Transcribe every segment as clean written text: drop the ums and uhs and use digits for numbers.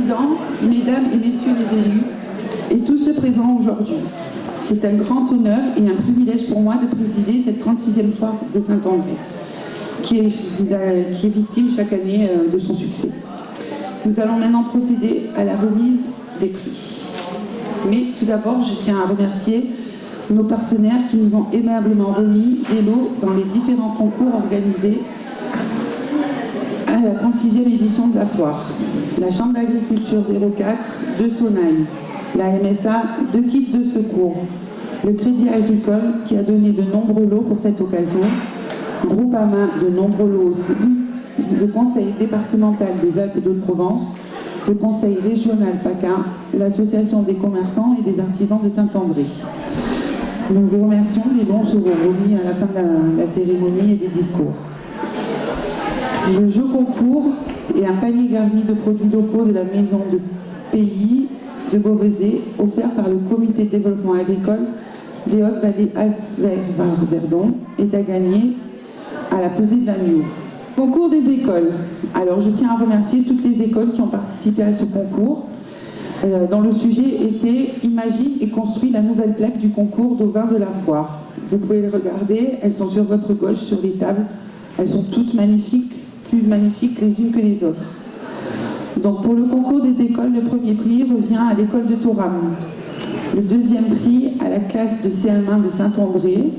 Président, Mesdames et Messieurs les élus, et tous ceux présents aujourd'hui, c'est un grand honneur et un privilège pour moi de présider cette 36e foire de Saint-André, qui est victime chaque année de son succès. Nous allons maintenant procéder à la remise des prix. Mais tout d'abord, je tiens à remercier nos partenaires qui nous ont aimablement remis des lots dans les différents concours organisés à la 36e édition de la foire. La Chambre d'agriculture 04 de Sonaille, la MSA 2 kits de secours, le Crédit agricole qui a donné de nombreux lots pour cette occasion, Groupama de nombreux lots aussi, le Conseil départemental des Alpes de Provence, le Conseil régional PACA, l'Association des commerçants et des artisans de Saint-André. Nous vous remercions, les dons seront remis à la fin de la cérémonie et des discours. Le jeu concours est un panier garni de produits locaux de la maison de pays de Beauvaisis, offert par le comité de développement agricole des Hautes-Vallées Asver-Verdon, est à gagner à la pesée de l'agneau. Concours des écoles. Alors je tiens à remercier toutes les écoles qui ont participé à ce concours, dont le sujet était « Imagine et construis la nouvelle plaque du concours d'au vin de la foire ». Vous pouvez les regarder, elles sont sur votre gauche, sur les tables. Elles sont toutes magnifiques, plus magnifiques les unes que les autres. Donc pour le concours des écoles, le premier prix revient à l'école de Thorame, le deuxième prix à la classe de CM1 de Saint-André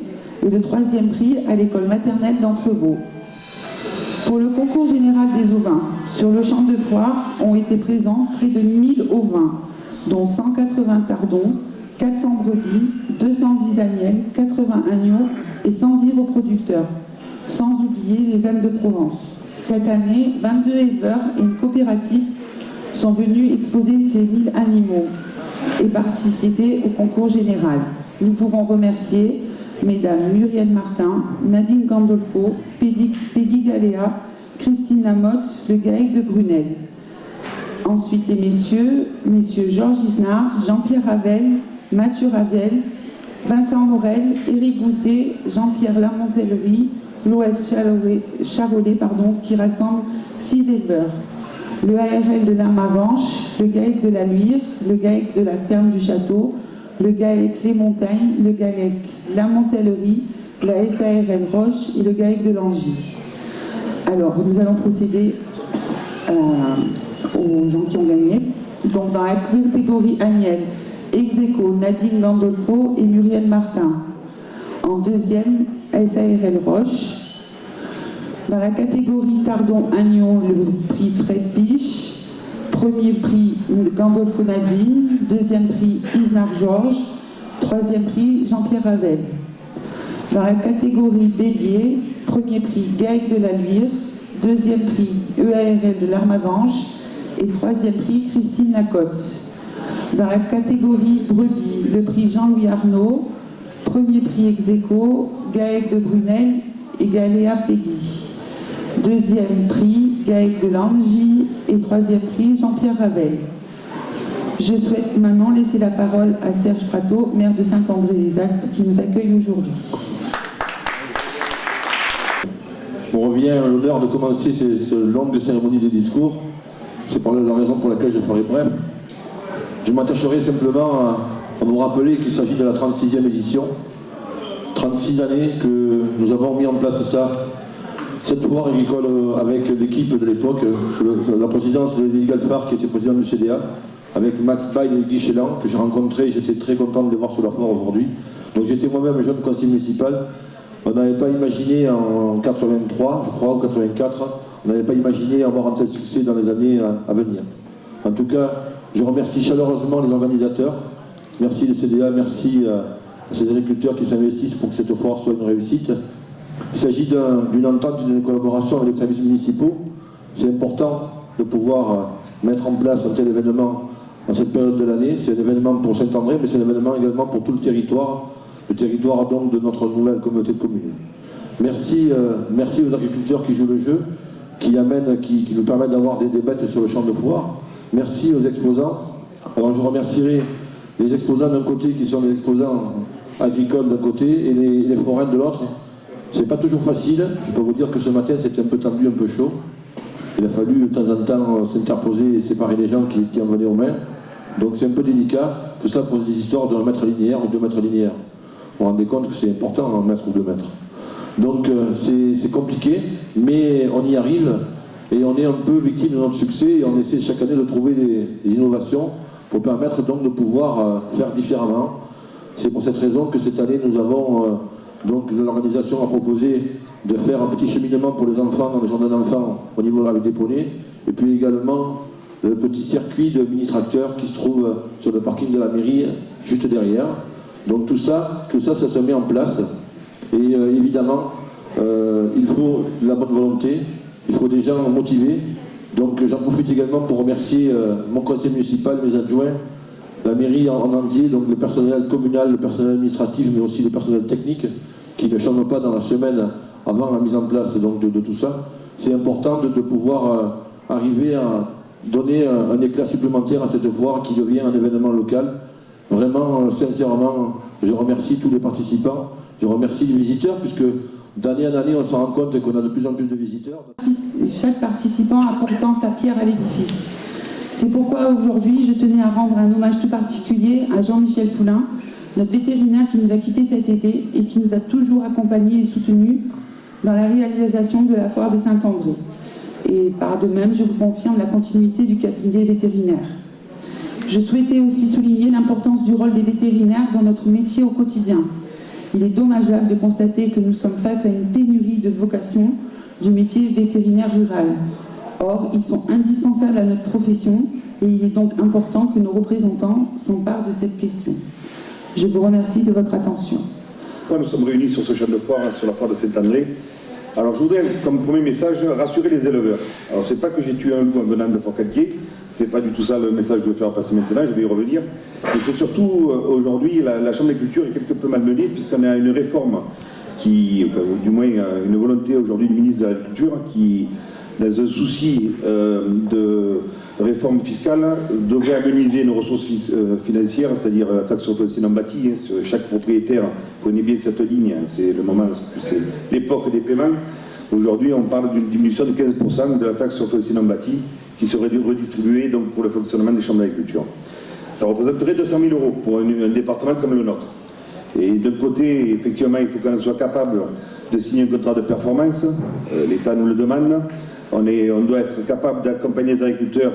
et le troisième prix à l'école maternelle d'Entrevaux. Pour le concours général des ovins, sur le champ de foire ont été présents près de 1000 ovins, dont 180 tardons, 400 brebis, 210 agnelles, 80 agneaux et 110 reproducteurs, sans oublier les ânes de Provence. Cette année, 22 éleveurs et une coopérative sont venus exposer ces 1000 animaux et participer au concours général. Nous pouvons remercier Mesdames Muriel Martin, Nadine Gandolfo, Peggy Galéa, Christine Lamotte, le GAEC de Brunel. Ensuite, les messieurs Georges Isnard, Jean-Pierre Ravel, Mathieu Ravel, Vincent Morel, Éric Gousset, Jean-Pierre Lamontellerie, l'OS Charolais, qui rassemble 6 éleveurs. Le ARL de l'Armavanche, le GAEC de la Luire, le GAEC de la Ferme du Château, le GAEC Les Montagnes, le GAEC La Montellerie, la SARL Roche et le GAEC de Langy. Alors, nous allons procéder aux gens qui ont gagné. Donc, dans la catégorie Agnelle, ex-aequo, Nadine Gandolfo et Muriel Martin. En deuxième, SARL Roche. Dans la catégorie Tardon-Agnon, le prix Fred Piche. Premier prix Gandolfo Nadine, deuxième prix Isnard Georges, troisième prix Jean-Pierre Ravel. Dans la catégorie Bélier, premier prix GAEC de la Luire, deuxième prix EARL de l'Armavanche et troisième prix Christine Lacotte. Dans la catégorie Brebis, le prix Jean-Louis Arnaud, premier prix ex-aequo GAEC de Brunel et Galéa Peggy. Deuxième prix, GAEC de Langy et troisième prix, Jean-Pierre Ravel. Je souhaite maintenant laisser la parole à Serge Prato, maire de Saint-André-des-Alpes, qui nous accueille aujourd'hui. On revient à l'honneur de commencer cette longue cérémonie de discours. C'est la raison pour laquelle je ferai bref. Je m'attacherai simplement à vous rappeler qu'il s'agit de la 36e édition. 36 années que nous avons mis en place cette foire agricole avec l'équipe de l'époque, la présidence de Lily Galfard qui était président du CDA, avec Max Bail et Guy Chélan, que j'ai rencontré, j'étais très content de les voir sur la foire aujourd'hui. Donc j'étais moi-même jeune conseiller municipal. On n'avait pas imaginé en 83, je crois, ou 84, on n'avait pas imaginé avoir un tel succès dans les années à venir. En tout cas, je remercie chaleureusement les organisateurs, merci le CDA, merci à ces agriculteurs qui s'investissent pour que cette foire soit une réussite. Il s'agit d'une entente, d'une collaboration avec les services municipaux. C'est important de pouvoir mettre en place un tel événement en cette période de l'année. C'est un événement pour Saint-André, mais c'est un événement également pour tout le territoire donc de notre nouvelle communauté de communes. Merci aux agriculteurs qui jouent le jeu, qui nous permettent d'avoir des bêtes sur le champ de foire. Merci aux exposants. Alors je remercierai les exposants d'un côté qui sont les exposants agricoles d'un côté et les forains de l'autre. C'est pas toujours facile, je peux vous dire que ce matin c'était un peu tendu, un peu chaud. Il a fallu de temps en temps s'interposer et séparer les gens qui en venaient aux mains. Donc c'est un peu délicat. Tout ça pose des histoires de 1 mètre linéaire ou 2 mètres linéaires. Vous vous rendez compte que c'est important, 1 mètre ou 2 mètres. Donc c'est compliqué, mais on y arrive et on est un peu victime de notre succès et on essaie chaque année de trouver des innovations pour permettre donc de pouvoir faire différemment. C'est pour cette raison que cette année nous avons, donc l'organisation a proposé de faire un petit cheminement pour les enfants dans les jardins d'enfants au niveau avec des poneys et puis également le petit circuit de mini-tracteurs qui se trouve sur le parking de la mairie juste derrière. Donc tout ça se met en place. Et évidemment, il faut de la bonne volonté, il faut des gens motivés. Donc j'en profite également pour remercier mon conseil municipal, mes adjoints, la mairie en entier, donc le personnel communal, le personnel administratif, mais aussi le personnel technique, qui ne change pas dans la semaine avant la mise en place donc, de tout ça. C'est important de pouvoir arriver à donner un éclat supplémentaire à cette foire qui devient un événement local. Vraiment, sincèrement, je remercie tous les participants, je remercie les visiteurs, puisque d'année en année, on se rend compte qu'on a de plus en plus de visiteurs. Chaque participant apportant sa pierre à l'édifice. C'est pourquoi aujourd'hui, je tenais à rendre un hommage tout particulier à Jean-Michel Poulain, notre vétérinaire qui nous a quittés cet été et qui nous a toujours accompagnés et soutenus dans la réalisation de la foire de Saint-André. Et par de même, je vous confirme la continuité du cabinet vétérinaire. Je souhaitais aussi souligner l'importance du rôle des vétérinaires dans notre métier au quotidien. Il est dommageable de constater que nous sommes face à une pénurie de vocations du métier vétérinaire rural. Or, ils sont indispensables à notre profession et il est donc important que nos représentants s'emparent de cette question. Je vous remercie de votre attention. Nous sommes réunis sur ce champ de foire, sur la foire de Saint-André. Alors je voudrais, comme premier message, rassurer les éleveurs. Alors c'est pas que j'ai tué un loup en venant de Fort-Calquier, c'est pas du tout ça le message que je veux faire passer maintenant, je vais y revenir. Mais c'est surtout, aujourd'hui, la Chambre d'agriculture est quelque peu malmenée, puisqu'on a une réforme qui, enfin, du moins une volonté aujourd'hui du ministre de l'Agriculture, qui, dans un souci de réforme fiscale, devrait améniser nos ressources financières, c'est-à-dire la taxe sur le foncier non bâti. Chaque propriétaire connaît bien cette ligne, c'est le moment, c'est l'époque des paiements. Aujourd'hui, on parle d'une diminution de 15% de la taxe sur le foncier non bâti qui serait redistribuée donc, pour le fonctionnement des chambres d'agriculture. Ça représenterait 200 000 € pour un département comme le nôtre. Et d'un côté, effectivement, il faut qu'on soit capable de signer un contrat de performance, l'État nous le demande. On doit être capable d'accompagner les agriculteurs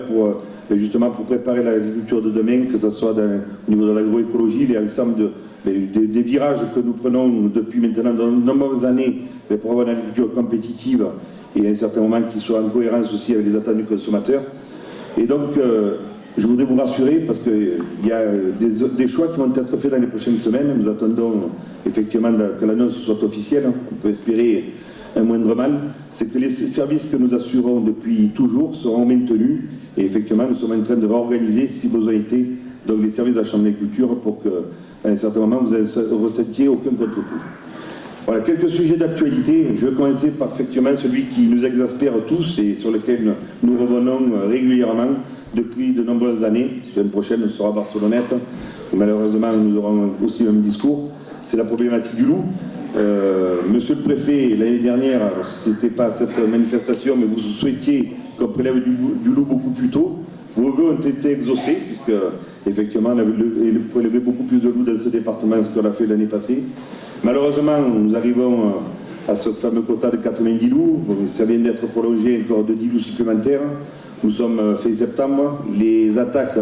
justement pour préparer l'agriculture de demain, que ce soit au niveau de l'agroécologie, l'ensemble des virages que nous prenons depuis maintenant de nombreuses années pour avoir une agriculture compétitive et à un certain moment qui soit en cohérence aussi avec les attentes du consommateur. Et donc, je voudrais vous rassurer parce qu'il y a des choix qui vont être faits dans les prochaines semaines. Nous attendons effectivement que l'annonce soit officielle. On peut espérer un moindre mal. C'est que les services que nous assurons depuis toujours seront maintenus. Et effectivement, nous sommes en train de réorganiser, si besoin était, donc les services de la Chambre d'agriculture pour qu'à un certain moment, vous ne ressentiez aucun contre-coup. Voilà, quelques sujets d'actualité. Je vais commencer par effectivement celui qui nous exaspère tous et sur lequel nous revenons régulièrement depuis de nombreuses années. La semaine prochaine, ce sera Barcelonnette. Malheureusement, nous aurons aussi le même discours. C'est la problématique du loup. Monsieur le préfet, l'année dernière, ce n'était pas cette manifestation, mais vous souhaitiez qu'on prélève du loup beaucoup plus tôt. Vos vœux ont été exaucés, puisque effectivement, on avait prélevé beaucoup plus de loups dans ce département que ce qu'on a fait l'année passée. Malheureusement, nous arrivons à ce fameux quota de 90 loups. Ça vient d'être prolongé encore de 10 loups supplémentaires. Nous sommes fin septembre. Les attaques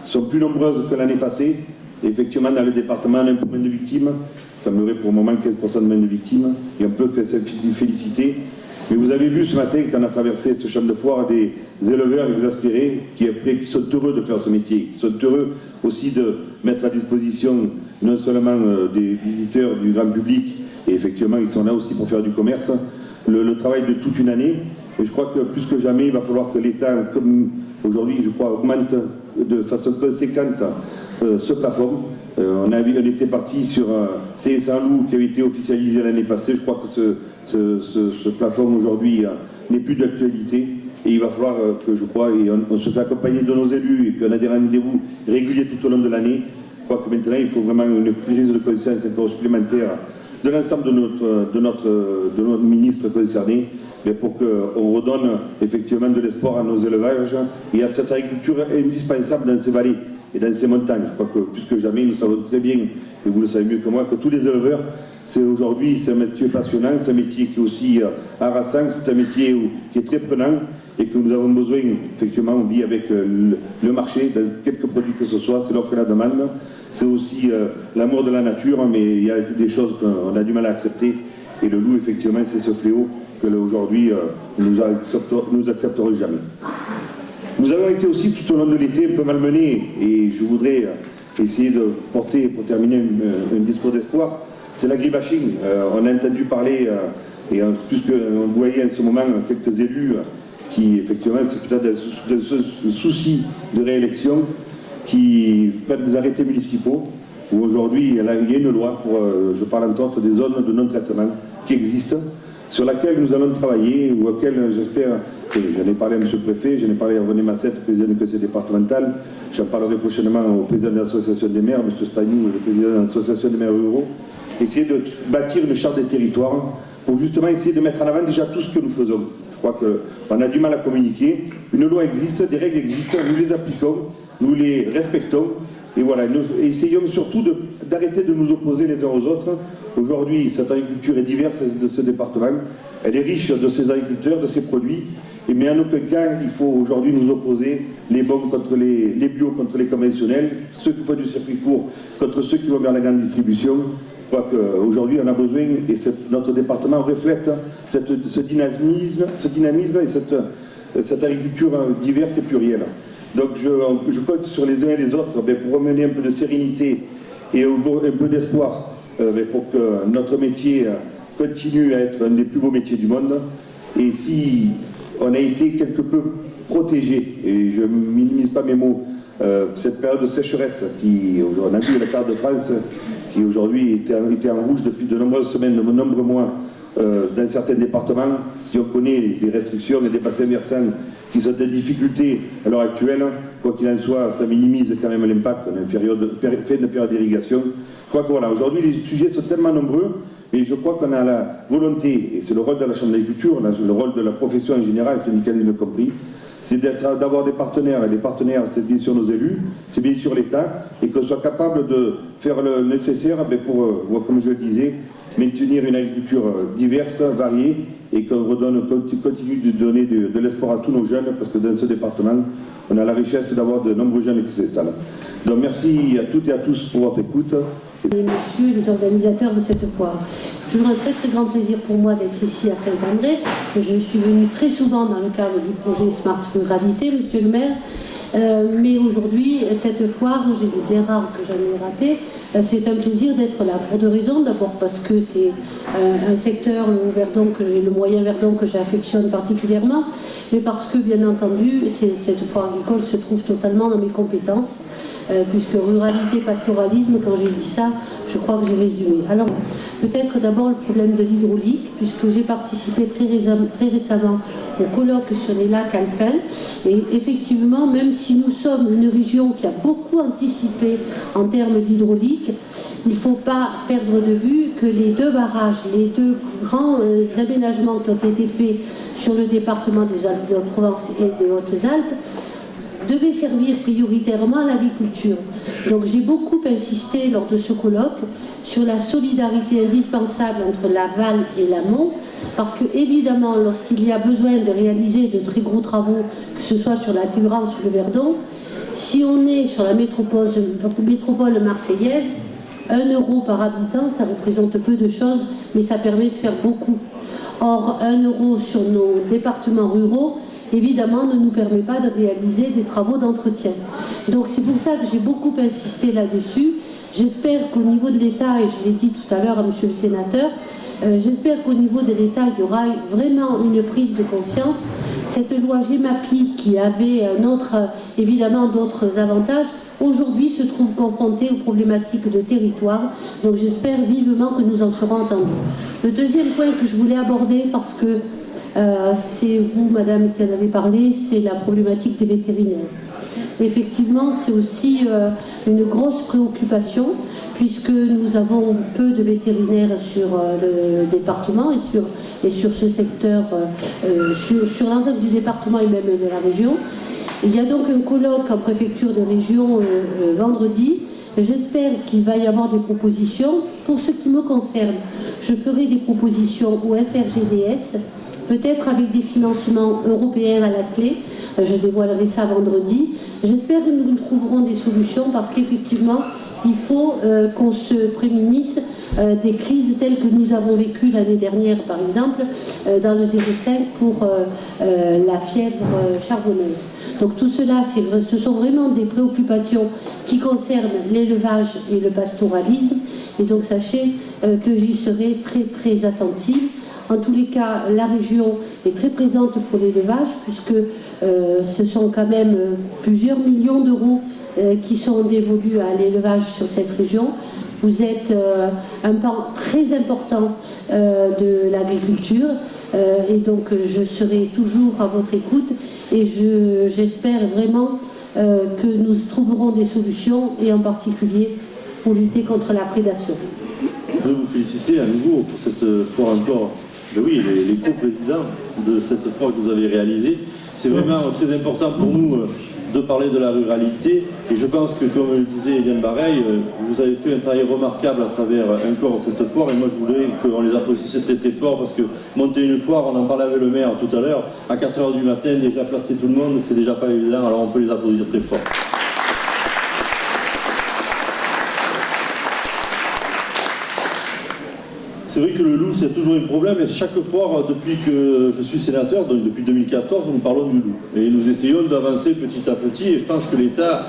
sont plus nombreuses que l'année passée. Effectivement, dans le département, on a un peu moins de victimes. Ça me pour le moment 15% de moins de victimes. Et on peut que se féliciter. Mais vous avez vu ce matin, quand on a traversé ce champ de foire, des éleveurs exaspérés qui sont heureux de faire ce métier, qui sont heureux aussi de mettre à disposition non seulement des visiteurs du grand public, et effectivement, ils sont là aussi pour faire du commerce, le travail de toute une année. Et je crois que plus que jamais, il va falloir que l'État, comme aujourd'hui, je crois, augmente de façon conséquente ce plafond. On était parti sur un CSA loup qui avait été officialisé l'année passée. Je crois que ce plafond aujourd'hui n'est plus d'actualité. Et il va falloir que, je crois, et on se fait accompagner de nos élus, et puis on a des rendez-vous réguliers tout au long de l'année. Je crois que maintenant, il faut vraiment une prise de conscience encore supplémentaire de l'ensemble de notre ministre concerné, mais pour qu'on redonne effectivement de l'espoir à nos élevages et à cette agriculture indispensable dans ces vallées et dans ces montagnes. Je crois que plus que jamais, nous savons très bien, et vous le savez mieux que moi, que tous les éleveurs, c'est aujourd'hui, c'est un métier passionnant, c'est un métier qui est aussi harassant, c'est un métier qui est très prenant et que nous avons besoin, effectivement, on vit avec le marché, dans quelques produits que ce soit, c'est l'offre et la demande, c'est aussi l'amour de la nature, mais il y a des choses qu'on a du mal à accepter et le loup, effectivement, c'est ce fléau que aujourd'hui, nous accepterons jamais. Nous avons été aussi tout au long de l'été un peu malmenés et je voudrais essayer de porter, pour terminer, un discours d'espoir. C'est l'agribashing. On a entendu parler, et puisque on voyait en ce moment quelques élus qui, effectivement, c'est peut-être un souci de réélection, qui prennent des arrêtés municipaux, où aujourd'hui il y a une loi pour, je parle entre autres des zones de non-traitement qui existent, sur laquelle nous allons travailler, ou auquel j'espère, j'en ai parlé à M. le Préfet, j'en ai parlé à René Massette, président du conseil départemental, j'en parlerai prochainement au président de l'association des maires, M. Spagnou, le président de l'association des maires ruraux, essayer de bâtir une charte des territoires pour justement essayer de mettre en avant déjà tout ce que nous faisons. Je crois qu'on a du mal à communiquer, une loi existe, des règles existent, nous les appliquons, nous les respectons, et voilà, nous essayons surtout d'arrêter de nous opposer les uns aux autres. Aujourd'hui, cette agriculture est diverse de ce département, elle est riche de ses agriculteurs, de ses produits, mais en aucun cas, il faut aujourd'hui nous opposer les bons contre les bio contre les conventionnels, ceux qui font du circuit court contre ceux qui vont vers la grande distribution. Je crois qu'aujourd'hui, on a besoin, et notre département reflète ce dynamisme et cette agriculture diverse et plurielle. Donc je compte sur les uns et les autres pour remener un peu de sérénité et un peu d'espoir pour que notre métier continue à être un des plus beaux métiers du monde. Et si on a été quelque peu protégé, et je ne minimise pas mes mots, cette période de sécheresse, on a vu la carte de France qui aujourd'hui était en rouge depuis de nombreuses semaines, de nombreux mois, dans certains départements, si on connaît des restrictions et des bassins versants qui sont des difficultés à l'heure actuelle, quoi qu'il en soit, ça minimise quand même l'impact. On a fait une période d'irrigation. Je crois que voilà, aujourd'hui les sujets sont tellement nombreux, mais je crois qu'on a la volonté, et c'est le rôle de la Chambre d'agriculture, le rôle de la profession en général, syndicalisme compris, c'est d'avoir des partenaires, et les partenaires, c'est bien sûr nos élus, c'est bien sûr l'État, et qu'on soit capable de faire le nécessaire pour, comme je le disais, maintenir une agriculture diverse, variée, et qu'on continue de donner de l'espoir à tous nos jeunes, parce que dans ce département, on a la richesse d'avoir de nombreux jeunes qui s'installent. Donc merci à toutes et à tous pour votre écoute. Et messieurs les organisateurs de cette foire. Toujours un très très grand plaisir pour moi d'être ici à Saint-André. Je suis venue très souvent dans le cadre du projet Smart Ruralité, monsieur le maire. Mais aujourd'hui, cette foire, j'ai dit bien rare que j'en ai raté, c'est un plaisir d'être là pour deux raisons. D'abord parce que c'est un secteur, le moyen Verdon que j'affectionne particulièrement, mais parce que bien entendu, cette foire agricole se trouve totalement dans mes compétences, puisque ruralité, pastoralisme, quand j'ai dit ça, je crois que j'ai résumé. Alors, peut-être d'abord le problème de l'hydraulique, puisque j'ai participé très récemment au colloque sur les lacs alpins, et effectivement, même si nous sommes une région qui a beaucoup anticipé en termes d'hydraulique, il ne faut pas perdre de vue que les deux barrages, les deux grands aménagements qui ont été faits sur le département des Alpes de Haute-Provence et des Hautes-Alpes devait servir prioritairement à l'agriculture. Donc j'ai beaucoup insisté lors de ce colloque sur la solidarité indispensable entre l'aval et l'amont, parce que évidemment, lorsqu'il y a besoin de réaliser de très gros travaux, que ce soit sur la Durance ou le Verdon, si on est sur la métropole marseillaise, 1 € par habitant, ça représente peu de choses, mais ça permet de faire beaucoup. Or, 1 € sur nos départements ruraux, évidemment, ne nous permet pas de réaliser des travaux d'entretien. Donc c'est pour ça que j'ai beaucoup insisté là-dessus. J'espère qu'au niveau de l'État, et je l'ai dit tout à l'heure à monsieur le sénateur, j'espère qu'au niveau de l'État, il y aura vraiment une prise de conscience. Cette loi GEMAPI, qui avait évidemment d'autres avantages, aujourd'hui se trouve confrontée aux problématiques de territoire. Donc j'espère vivement que nous en serons entendus. Le deuxième point que je voulais aborder, parce que c'est vous, madame, qui en avez parlé, c'est la problématique des vétérinaires. effectivement, c'est aussi une grosse préoccupation, puisque nous avons peu de vétérinaires sur le département et sur ce secteur, sur l'ensemble du département et même de la région. Il y a donc un colloque en préfecture de région vendredi. J'espère qu'il va y avoir des propositions. Pour ce qui me concerne, je ferai des propositions au FRGDS, peut-être avec des financements européens à la clé. Je dévoilerai ça vendredi. J'espère que nous trouverons des solutions parce qu'effectivement, il faut qu'on se prémunisse des crises telles que nous avons vécues l'année dernière, par exemple, dans le 05 pour la fièvre charbonneuse. Donc tout cela, ce sont vraiment des préoccupations qui concernent l'élevage et le pastoralisme. Et donc sachez que j'y serai très très attentive. En tous les cas, la région est très présente pour l'élevage, puisque ce sont quand même plusieurs millions d'euros qui sont dévolus à l'élevage sur cette région. Vous êtes un pan très important de l'agriculture et donc je serai toujours à votre écoute et j'espère vraiment que nous trouverons des solutions et en particulier pour lutter contre la prédation. Je veux vous féliciter à nouveau pour cette foire encore. Oui, les co-présidents de cette foire que vous avez réalisée. C'est vraiment très important pour nous de parler de la ruralité. Et je pense que, comme le disait Eliane Bareil, vous avez fait un travail remarquable à travers encore cette foire. Et moi, je voudrais qu'on les applaudisse très très fort parce que monter une foire, on en parlait avec le maire tout à l'heure, à 4 h du matin, déjà placer tout le monde, c'est déjà pas évident. Alors on peut les applaudir très fort. C'est vrai que le loup, c'est toujours un problème, et chaque fois, depuis que je suis sénateur, donc depuis 2014, nous parlons du loup. Et nous essayons d'avancer petit à petit, et je pense que l'État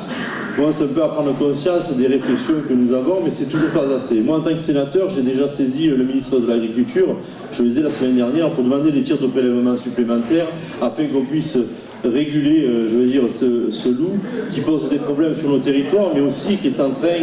commence un peu à prendre conscience des réflexions que nous avons, mais c'est toujours pas assez. Moi, en tant que sénateur, j'ai déjà saisi le ministre de l'Agriculture, je le disais la semaine dernière, pour demander des tirs de prélèvement supplémentaires, afin qu'on puisse réguler, je veux dire, ce loup qui pose des problèmes sur nos territoires, mais aussi qui est en train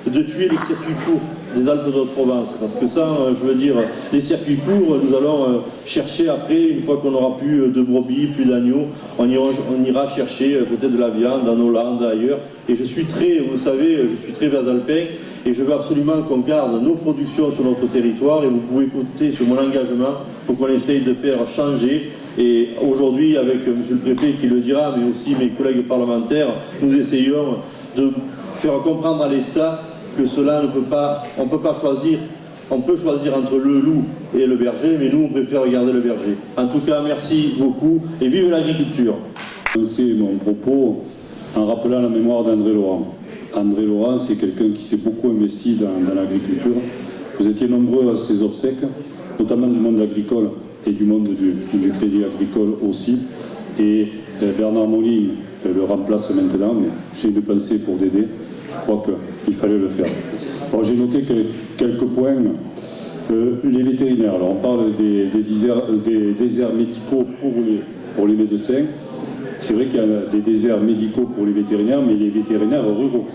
de tuer les circuits courts des Alpes de Haute-Provence, parce que ça, je veux dire, les circuits courts, nous allons chercher après, une fois qu'on n'aura plus de brebis, plus d'agneaux, on ira chercher peut-être de la viande dans nos landes, ailleurs, et je suis très, vous savez, je suis très vasalpin, et je veux absolument qu'on garde nos productions sur notre territoire, et vous pouvez compter sur mon engagement pour qu'on essaye de faire changer. Et aujourd'hui, avec monsieur le préfet qui le dira, mais aussi mes collègues parlementaires, nous essayons de faire comprendre à l'État que cela ne peut pas, on ne peut pas choisir, on peut choisir entre le loup et le berger, mais nous on préfère garder le berger. En tout cas, merci beaucoup et vive l'agriculture. Je vais lancer mon propos en rappelant la mémoire d'André Laurent. André Laurent, c'est quelqu'un qui s'est beaucoup investi dans l'agriculture. Vous étiez nombreux à ses obsèques, notamment du monde agricole et du monde du crédit agricole aussi. Et Bernard Moline le remplace maintenant, mais j'ai une pensée pour Dédé. Je crois qu'il fallait le faire. Alors, j'ai noté quelques points. Les vétérinaires, alors on parle des déserts médicaux pour les médecins. C'est vrai qu'il y a des déserts médicaux pour les vétérinaires, mais les vétérinaires ruraux,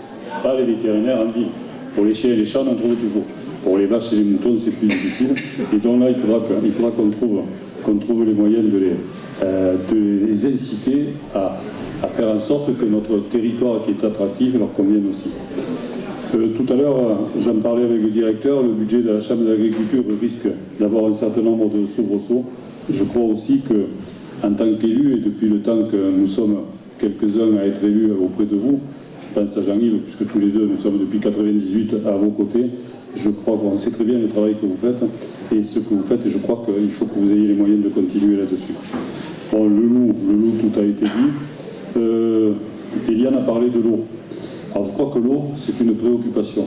pas les vétérinaires en ville. Pour les chiens et les chats, on en trouve toujours. Pour les vaches et les moutons, c'est plus difficile. Et donc là, il faudra qu'on trouve les moyens de les inciter à faire en sorte que notre territoire qui est attractif leur convienne aussi. Tout à l'heure, j'en parlais avec le directeur, le budget de la Chambre d'agriculture risque d'avoir un certain nombre de soubresauts. Je crois aussi qu'en tant qu'élu, et depuis le temps que nous sommes quelques-uns à être élus auprès de vous, je pense à Jean-Yves, puisque tous les deux nous sommes depuis 1998 à vos côtés, je crois qu'on sait très bien le travail que vous faites et ce que vous faites, et je crois qu'il faut que vous ayez les moyens de continuer là-dessus. Bon, le loup, tout a été dit. Eliane a parlé de l'eau. Alors je crois que l'eau, c'est une préoccupation.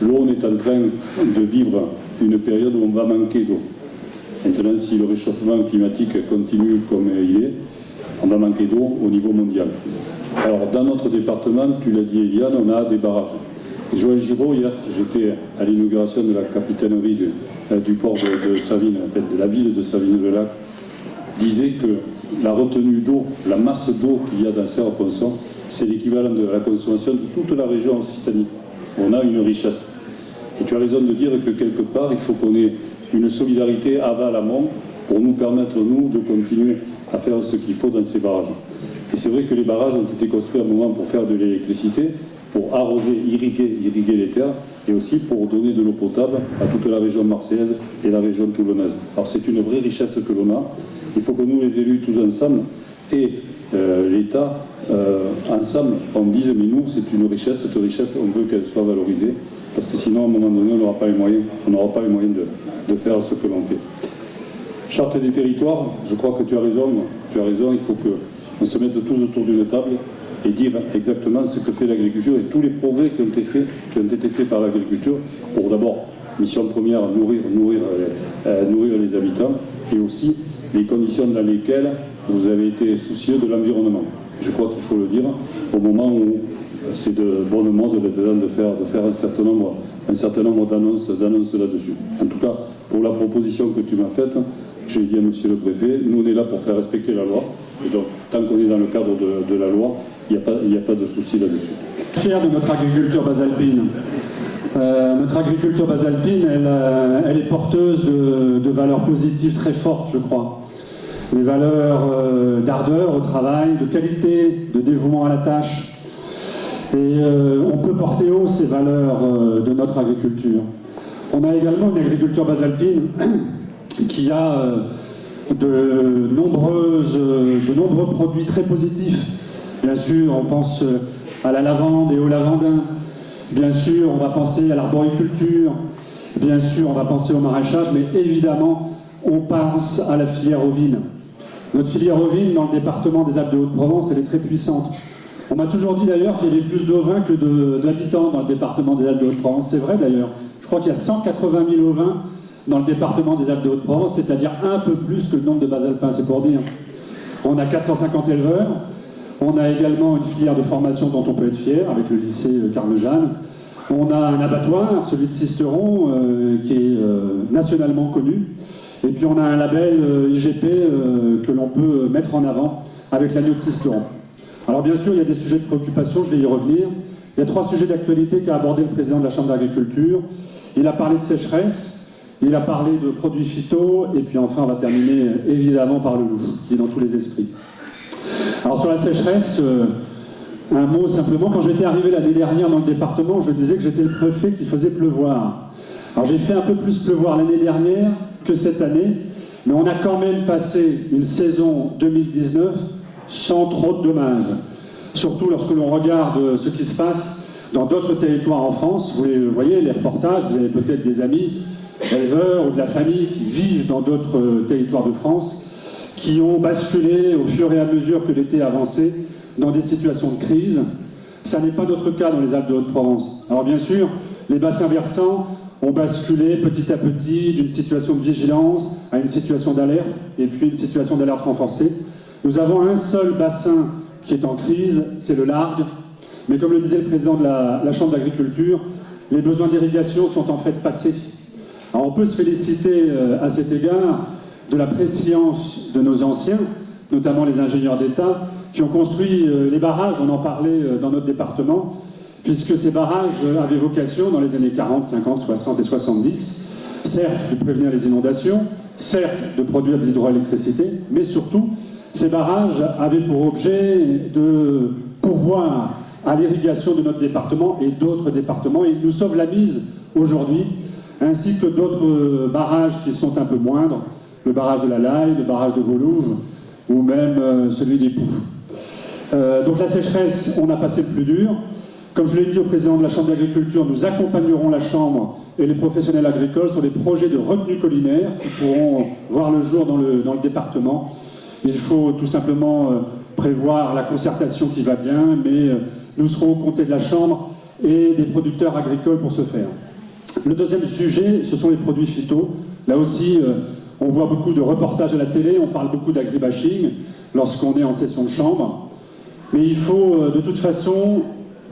L'eau, on est en train de vivre une période où on va manquer d'eau. Maintenant, si le réchauffement climatique continue comme il est, on va manquer d'eau au niveau mondial. Alors dans notre département, tu l'as dit Eliane, on a des barrages. Et Joël Giraud, hier, j'étais à l'inauguration de la capitainerie du port de Savines, en fait, de la ville de Savines-le-Lac, disait que la retenue d'eau, la masse d'eau qu'il y a dans Serre-Ponçon, c'est l'équivalent de la consommation de toute la région Occitanie. On a une richesse. Et tu as raison de dire que quelque part, il faut qu'on ait une solidarité aval-amont pour nous permettre, nous, de continuer à faire ce qu'il faut dans ces barrages. Et c'est vrai que les barrages ont été construits à un moment pour faire de l'électricité, pour arroser, irriguer les terres, et aussi pour donner de l'eau potable à toute la région marseillaise et la région toulonnaise. Alors c'est une vraie richesse que l'on a. Il faut que nous, les élus, tous ensemble, et l'État, ensemble, on dise, mais nous, c'est une richesse, cette richesse, on veut qu'elle soit valorisée, parce que sinon, à un moment donné, on n'aura pas les moyens, de faire ce que l'on fait. Charte des territoires, je crois que tu as raison, il faut qu'on se mette tous autour d'une table et dire exactement ce que fait l'agriculture et tous les progrès qui ont été faits par l'agriculture pour d'abord, mission première, nourrir les habitants et aussi les conditions dans lesquelles vous avez été soucieux de l'environnement. Je crois qu'il faut le dire au moment où c'est de bonne mode de faire un certain nombre d'annonces là-dessus. En tout cas, pour la proposition que tu m'as faite, j'ai dit à monsieur le préfet, nous on est là pour faire respecter la loi, et donc tant qu'on est dans le cadre de la loi, il n'y a pas de souci là-dessus. Fier de notre agriculture basalpine. Notre agriculture basalpine, elle est porteuse de valeurs positives très fortes, je crois. Des valeurs d'ardeur au travail, de qualité, de dévouement à la tâche. Et on peut porter haut ces valeurs de notre agriculture. On a également une agriculture basalpine qui a de nombreux produits très positifs. Bien sûr, on pense à la lavande et au lavandin. Bien sûr, on va penser à l'arboriculture. Bien sûr, on va penser au maraîchage. Mais évidemment, on pense à la filière ovine. Notre filière ovine, dans le département des Alpes-de-Haute-Provence, elle est très puissante. On m'a toujours dit d'ailleurs qu'il y avait plus d'ovins que d'habitants dans le département des Alpes-de-Haute-Provence. C'est vrai d'ailleurs. Je crois qu'il y a 180 000 ovins dans le département des Alpes-de-Haute-Provence, c'est-à-dire un peu plus que le nombre de basalpins, c'est pour dire. On a 450 éleveurs. On a également une filière de formation dont on peut être fier, avec le lycée Carle-Jeanne. On a un abattoir, celui de Sisteron, qui est nationalement connu. Et puis on a un label IGP que l'on peut mettre en avant avec l'agneau de Sisteron. Alors bien sûr, il y a des sujets de préoccupation, je vais y revenir. Il y a 3 sujets d'actualité qu'a abordé le président de la Chambre d'agriculture. Il a parlé de sécheresse, il a parlé de produits phyto, et puis enfin on va terminer évidemment par le loup, qui est dans tous les esprits. Alors sur la sécheresse, un mot simplement. Quand j'étais arrivé l'année dernière dans le département, je disais que j'étais le préfet qui faisait pleuvoir. Alors j'ai fait un peu plus pleuvoir l'année dernière que cette année, mais on a quand même passé une saison 2019 sans trop de dommages. Surtout lorsque l'on regarde ce qui se passe dans d'autres territoires en France. Vous voyez les reportages, vous avez peut-être des amis éleveurs ou de la famille qui vivent dans d'autres territoires de France, qui ont basculé au fur et à mesure que l'été avançait dans des situations de crise. Ça n'est pas notre cas dans les Alpes-de-Haute-Provence. Alors bien sûr, les bassins versants ont basculé petit à petit d'une situation de vigilance à une situation d'alerte, et puis une situation d'alerte renforcée. Nous avons un seul bassin qui est en crise, c'est le Largue. Mais comme le disait le président de la Chambre d'agriculture, les besoins d'irrigation sont en fait passés. Alors on peut se féliciter à cet égard de la prescience de nos anciens, notamment les ingénieurs d'État, qui ont construit les barrages, on en parlait dans notre département, puisque ces barrages avaient vocation dans les années 40, 50, 60 et 70, certes de prévenir les inondations, certes de produire de l'hydroélectricité, mais surtout, ces barrages avaient pour objet de pourvoir à l'irrigation de notre département et d'autres départements, et ils nous sauvent la mise aujourd'hui, ainsi que d'autres barrages qui sont un peu moindres, le barrage de la Laye, le barrage de Vaulouve, ou même celui des Poux. Donc la sécheresse, on a passé le plus dur. Comme je l'ai dit au président de la Chambre d'agriculture, nous accompagnerons la Chambre et les professionnels agricoles sur des projets de retenue collinaire qui pourront voir le jour dans le département. Il faut tout simplement prévoir la concertation qui va bien, mais nous serons aux côtés de la Chambre et des producteurs agricoles pour ce faire. Le deuxième sujet, ce sont les produits phyto. Là aussi, on voit beaucoup de reportages à la télé, on parle beaucoup d'agribashing lorsqu'on est en session de Chambre. Mais il faut de toute façon,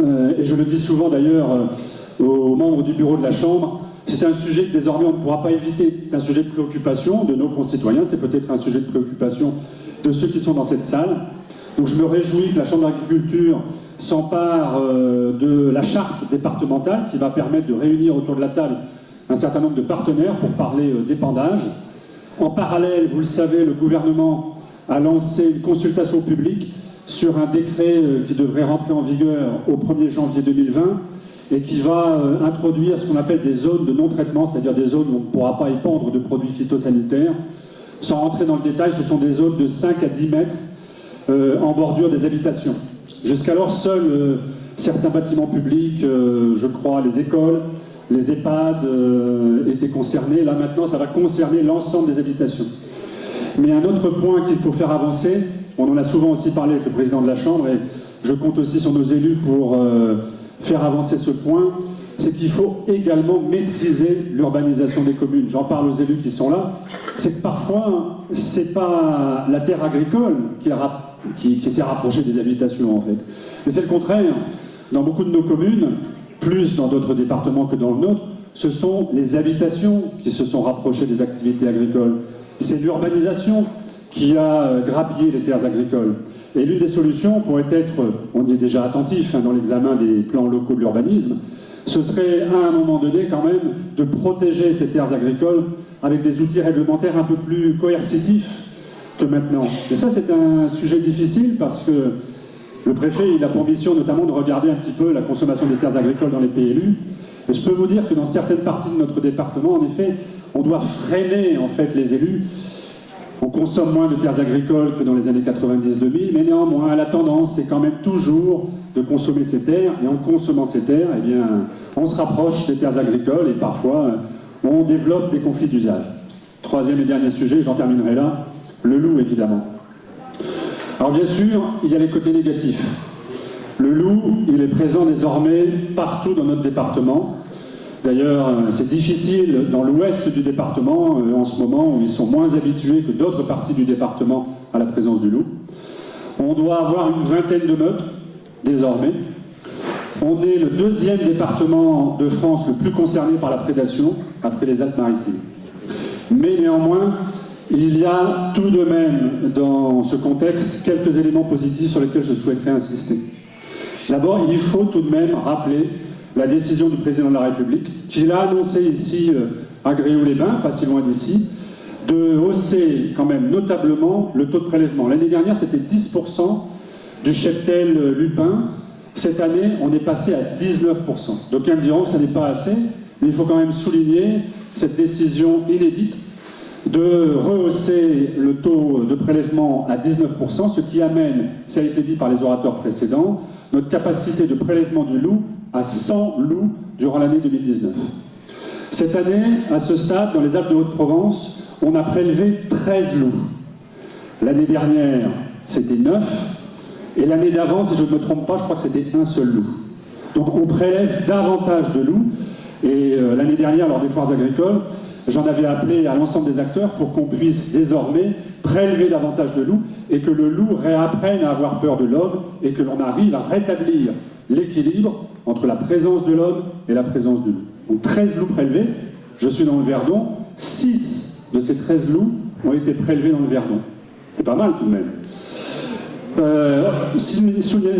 et je le dis souvent d'ailleurs aux membres du bureau de la Chambre, c'est un sujet que désormais on ne pourra pas éviter. C'est un sujet de préoccupation de nos concitoyens, c'est peut-être un sujet de préoccupation de ceux qui sont dans cette salle. Donc je me réjouis que la Chambre d'agriculture s'empare de la charte départementale qui va permettre de réunir autour de la table un certain nombre de partenaires pour parler d'épandage. En parallèle, vous le savez, le gouvernement a lancé une consultation publique sur un décret qui devrait rentrer en vigueur au 1er janvier 2020 et qui va introduire ce qu'on appelle des zones de non-traitement, c'est-à-dire des zones où on ne pourra pas épandre de produits phytosanitaires. Sans rentrer dans le détail, ce sont des zones de 5 à 10 mètres en bordure des habitations. Jusqu'alors, seuls certains bâtiments publics, je crois les écoles, les EHPAD étaient concernés. Là maintenant, ça va concerner l'ensemble des habitations. Mais un autre point qu'il faut faire avancer, on en a souvent aussi parlé avec le président de la Chambre, et je compte aussi sur nos élus pour faire avancer ce point, c'est qu'il faut également maîtriser l'urbanisation des communes. J'en parle aux élus qui sont là. C'est que parfois, c'est pas la terre agricole qui s'est rapprochée des habitations, en fait. Mais c'est le contraire. Dans beaucoup de nos communes, plus dans d'autres départements que dans le nôtre, ce sont les habitations qui se sont rapprochées des activités agricoles. C'est l'urbanisation qui a grappillé les terres agricoles. Et l'une des solutions pourrait être, on y est déjà attentif dans l'examen des plans locaux de l'urbanisme, ce serait à un moment donné quand même de protéger ces terres agricoles avec des outils réglementaires un peu plus coercitifs que maintenant. Et ça, c'est un sujet difficile parce que le préfet, il a pour mission notamment de regarder un petit peu la consommation des terres agricoles dans les PLU. Et je peux vous dire que dans certaines parties de notre département, en effet, on doit freiner en fait les élus. On consomme moins de terres agricoles que dans les années 90-2000, mais néanmoins, la tendance, c'est quand même toujours de consommer ces terres. Et en consommant ces terres, eh bien, on se rapproche des terres agricoles et parfois, on développe des conflits d'usage. Troisième et dernier sujet, j'en terminerai là, le loup, évidemment. Alors bien sûr, il y a les côtés négatifs. Le loup, il est présent désormais partout dans notre département. D'ailleurs, c'est difficile dans l'ouest du département, en ce moment, où ils sont moins habitués que d'autres parties du département à la présence du loup. On doit avoir une vingtaine de meutes, désormais. On est le deuxième département de France le plus concerné par la prédation, après les Alpes-Maritimes. Mais néanmoins, il y a tout de même, dans ce contexte, quelques éléments positifs sur lesquels je souhaiterais insister. D'abord, il faut tout de même rappeler la décision du président de la République, qu'il a annoncé ici à Gréoux-les-Bains, pas si loin d'ici, de hausser quand même notablement le taux de prélèvement. L'année dernière, c'était 10% du cheptel lupin. Cette année, on est passé à 19%. D'aucuns me diront que ça n'est pas assez, mais il faut quand même souligner cette décision inédite de rehausser le taux de prélèvement à 19%, ce qui amène, ça a été dit par les orateurs précédents, notre capacité de prélèvement du loup à 100 loups durant l'année 2019. Cette année, à ce stade, dans les Alpes de Haute-Provence, on a prélevé 13 loups. L'année dernière, c'était 9, et l'année d'avant, si je ne me trompe pas, je crois que c'était un seul loup. Donc on prélève davantage de loups, et l'année dernière, lors des foires agricoles, j'en avais appelé à l'ensemble des acteurs pour qu'on puisse désormais prélever davantage de loups et que le loup réapprenne à avoir peur de l'homme et que l'on arrive à rétablir l'équilibre entre la présence de l'homme et la présence du loup. Donc 13 loups prélevés, je suis dans le Verdon, 6 de ces 13 loups ont été prélevés dans le Verdon. C'est pas mal tout de même.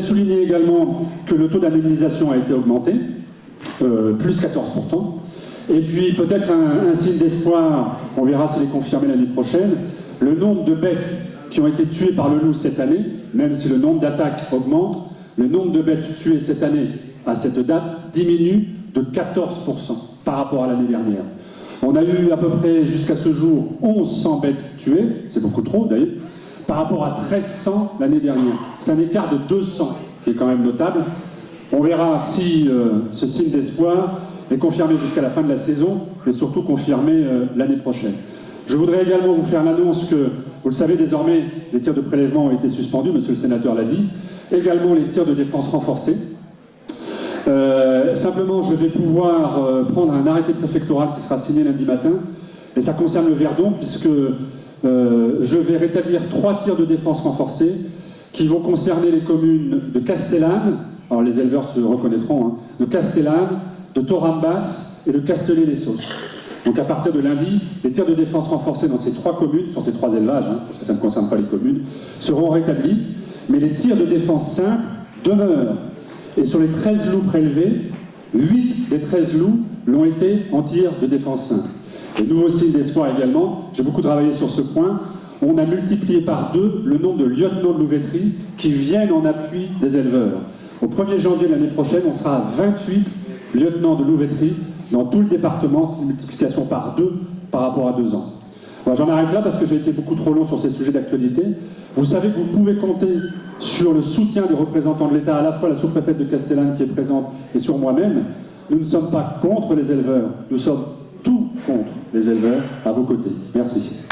Souligner également que le taux d'indemnisation a été augmenté, plus 14%. Et puis peut-être un signe d'espoir, on verra s'il est confirmé l'année prochaine, le nombre de bêtes qui ont été tuées par le loup cette année, même si le nombre d'attaques augmente, le nombre de bêtes tuées cette année, à cette date, diminue de 14% par rapport à l'année dernière. On a eu à peu près, jusqu'à ce jour, 1100 bêtes tuées, c'est beaucoup trop d'ailleurs, par rapport à 1300 l'année dernière. C'est un écart de 200 qui est quand même notable. On verra si ce signe d'espoir est confirmé jusqu'à la fin de la saison, mais surtout confirmé l'année prochaine. Je voudrais également vous faire l'annonce que, vous le savez désormais, les tirs de prélèvement ont été suspendus, monsieur le sénateur l'a dit, également les tirs de défense renforcés. Simplement, je vais pouvoir prendre un arrêté préfectoral qui sera signé lundi matin, et ça concerne le Verdon, puisque je vais rétablir 3 tirs de défense renforcés qui vont concerner les communes de Castellane, alors les éleveurs se reconnaîtront, de Castellane, de Thorambas et de Castellet-les-Sausses. Donc à partir de lundi, les tirs de défense renforcés dans ces 3 communes, sur ces 3 élevages, parce que ça ne concerne pas les communes, seront rétablis, mais les tirs de défense simples demeurent. Et sur les 13 loups prélevés, 8 des 13 loups l'ont été en tir de défense simple. Et nouveau signe d'espoir également, j'ai beaucoup travaillé sur ce point, on a multiplié par 2 le nombre de lieutenants de louveterie qui viennent en appui des éleveurs. Au 1er janvier de l'année prochaine, on sera à 28 lieutenants de louveterie dans tout le département. C'est une multiplication par 2 par rapport à 2 ans. Voilà, j'en arrête là parce que j'ai été beaucoup trop long sur ces sujets d'actualité. Vous savez que vous pouvez compter sur le soutien des représentants de l'État, à la fois la sous-préfète de Castellane qui est présente et sur moi-même. Nous ne sommes pas contre les éleveurs, nous sommes tout contre les éleveurs à vos côtés. Merci.